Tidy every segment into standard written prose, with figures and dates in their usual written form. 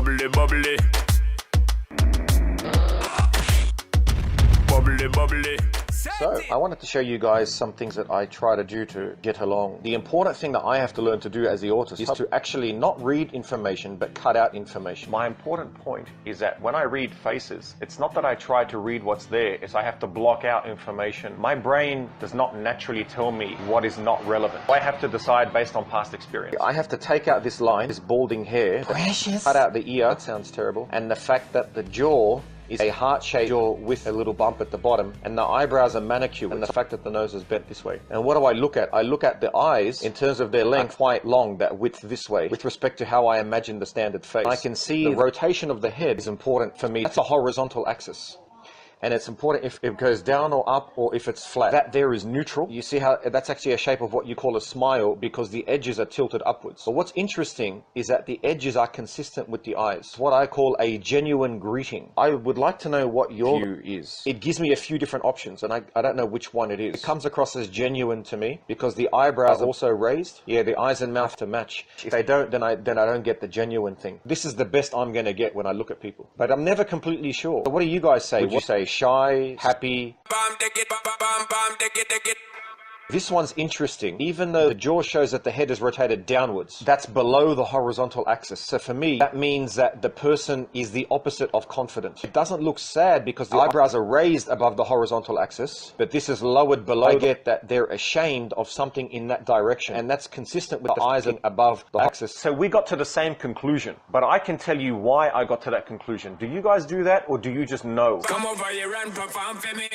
Bubbly, bubbly. Bubbly, bubbly. So, I wanted to show you guys some things that I try to do to get along. The important thing that I have to learn to do as the autist is to actually not read information, but cut out information. My important point is that when I read faces, it's not that I try to read what's there, it's I have to block out information. My brain does not naturally tell me what is not relevant. I have to decide based on past experience. I have to take out this line, this balding hair, cut out the ear, that sounds terrible, and the fact that the jaw is a heart-shaped jaw with a little bump at the bottom, and the eyebrows are manicured, and the fact that the nose is bent this way. And what do I look at? I look at the eyes in terms of their length, quite long, that width this way, with respect to how I imagine the standard face. I can see the rotation of the head is important for me. That's a horizontal axis. And it's important if it goes down or up or if it's flat. That there is neutral. You see how that's actually a shape of what you call a smile because the edges are tilted upwards. But what's interesting is that the edges are consistent with the eyes. What I call a genuine greeting. I would like to know what your view is. It gives me a few different options and I don't know which one it is. It comes across as genuine to me because the eyebrows are also raised. Yeah, the eyes and mouth to match. If they don't, then I don't get the genuine thing. This is the best I'm going to get when I look at people. But I'm never completely sure. So what do you guys say? Would you say shy, happy? This one's interesting. Even though the jaw shows that the head is rotated downwards, that's below the horizontal axis. So for me, that means that the person is the opposite of confident. It doesn't look sad because the eyebrows are raised above the horizontal axis, but this is lowered below. I get that they're ashamed of something in that direction, and that's consistent with the eyes above the axis. So we got to the same conclusion, but I can tell you why I got to that conclusion. Do you guys do that, or do you just know? Come over here and perform for me.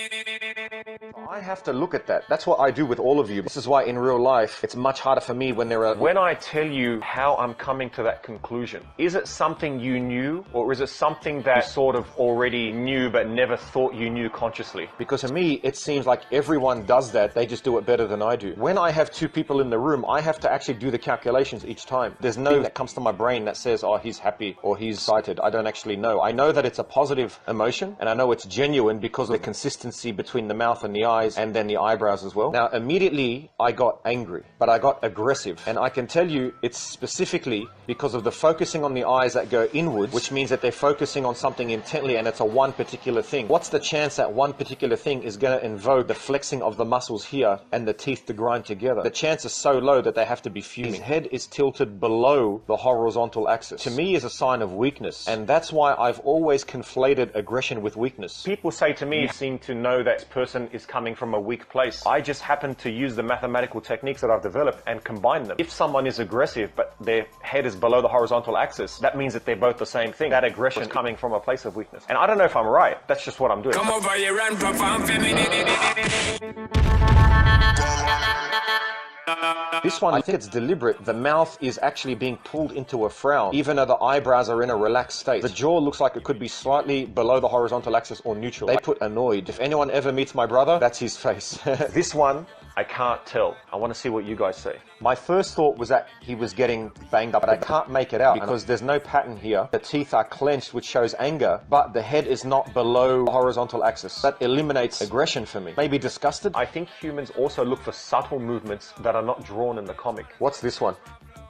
I have to look at that. That's what I do with all of you. This is why in real life, it's much harder for me when I tell you how I'm coming to that conclusion. Is it something you knew, or is it something that you sort of already knew but never thought you knew consciously? Because to me, it seems like everyone does that. They just do it better than I do. When I have two people in the room, I have to actually do the calculations each time. There's no thing that comes to my brain that says, oh, he's happy or he's excited. I don't actually know. I know that it's a positive emotion, and I know it's genuine because of the consistency between the mouth and the eyes, and then the eyebrows as well. Now, immediately, I got angry, but I got aggressive. And I can tell you it's specifically because of the focusing on the eyes that go inwards, which means that they're focusing on something intently and it's a one particular thing. What's the chance that one particular thing is going to invoke the flexing of the muscles here and the teeth to grind together? The chance is so low that they have to be fuming. His head is tilted below the horizontal axis. To me, is a sign of weakness. And that's why I've always conflated aggression with weakness. People say to me, you seem to know that this person is coming from a weak place. I just happen to use the mathematical techniques that I've developed and combine them. If someone is aggressive but their head is below the horizontal axis, that means that they're both the same thing. That aggression is coming from a place of weakness. And I don't know if I'm right. That's just what I'm doing. Come over here and perform for me. This one, I think it's deliberate. The mouth is actually being pulled into a frown, even though the eyebrows are in a relaxed state. The jaw looks like it could be slightly below the horizontal axis or neutral. They put annoyed. If anyone ever meets my brother, that's his face. This one, I can't tell. I want to see what you guys say. My first thought was that he was getting banged up, but I can't make it out because there's no pattern here. The teeth are clenched, which shows anger, but the head is not below the horizontal axis. That eliminates aggression for me. Maybe disgusted? I think humans also look for subtle movements that are not drawn in the comic. What's this one?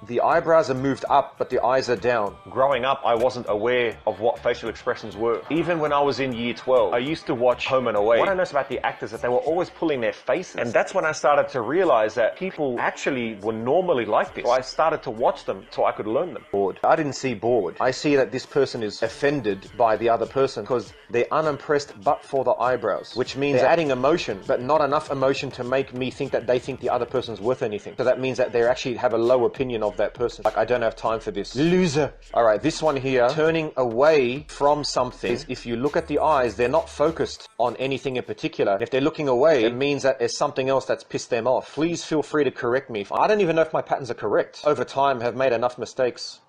The eyebrows are moved up, but the eyes are down. Growing up, I wasn't aware of what facial expressions were. Even when I was in year 12, I used to watch Home and Away. What I noticed about the actors is that they were always pulling their faces. And that's when I started to realize that people actually were normally like this. So I started to watch them so I could learn them. Bored. I didn't see bored. I see that this person is offended by the other person because they're unimpressed but for the eyebrows, which means they're adding emotion, but not enough emotion to make me think that they think the other person's worth anything. So that means that they actually have a low opinion of that person. Like, I don't have time for this. Loser. All right, this one here, turning away from something. If you look at the eyes, they're not focused on anything in particular. If they're looking away, it means that there's something else that's pissed them off. Please feel free to correct me. I don't even know if my patterns are correct. Over time, have made enough mistakes.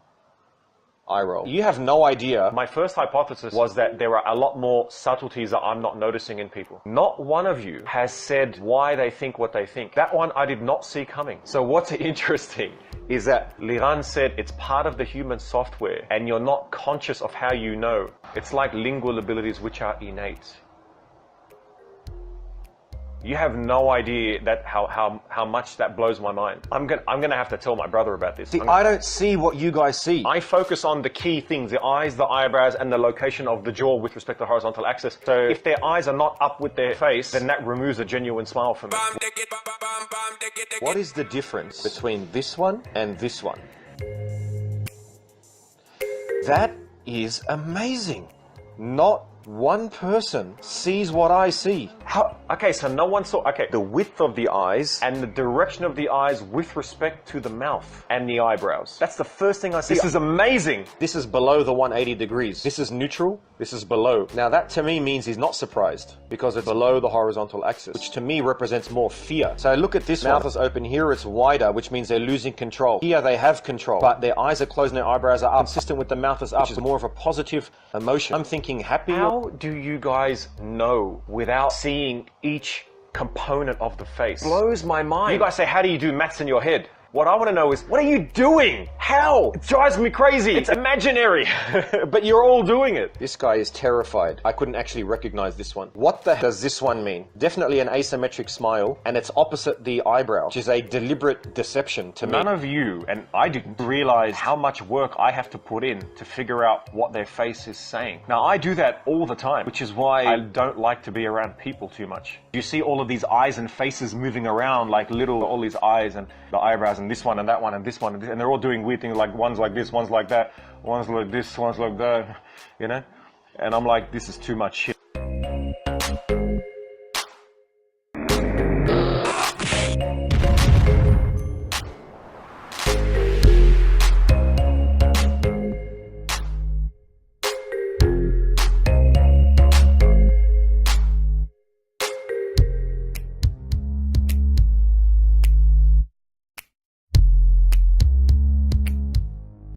Eye roll. You have no idea. My first hypothesis was that there are a lot more subtleties that I'm not noticing in people. Not one of you has said why they think what they think. That one I did not see coming. So what's interesting is that Liran said it's part of the human software and you're not conscious of how you know. It's like lingual abilities which are innate. You have no idea that how much that blows my mind. I'm gonna have to tell my brother about this. See, I don't see what you guys see. I focus on the key things, the eyes, the eyebrows, and the location of the jaw with respect to horizontal axis. So if their eyes are not up with their face, then that removes a genuine smile for me. What is the difference between this one and this one? That is amazing. Not one person sees what I see. How? Okay, so no one saw. Okay, the width of the eyes and the direction of the eyes with respect to the mouth and the eyebrows. That's the first thing I see. This is amazing. This is below the 180 degrees. This is neutral. This is below. Now that to me means he's not surprised because it's below the horizontal axis, which to me represents more fear. So look at this mouth is open here. It's wider, which means they're losing control. Here they have control, but their eyes are closed and their eyebrows are up. Consistent with the mouth is up, which is more of a positive emotion. I'm thinking happy. How do you guys know without seeing each component of the face? Blows my mind. You guys say, how do you do maths in your head? What I want to know is, what are you doing? How? It drives me crazy. It's imaginary, but you're all doing it. This guy is terrified. I couldn't actually recognize this one. What the hell does this one mean? Definitely an asymmetric smile, and it's opposite the eyebrow, which is a deliberate deception to me. None of you, and I didn't realize how much work I have to put in to figure out what their face is saying. Now, I do that all the time, which is why I don't like to be around people too much. You see all of these eyes and faces moving around like all these eyes and the eyebrows, and this one and that one and this one and this, and they're all doing weird things, like one's like this, one's like that, one's like this, one's like that, you know? And I'm like, this is too much shit.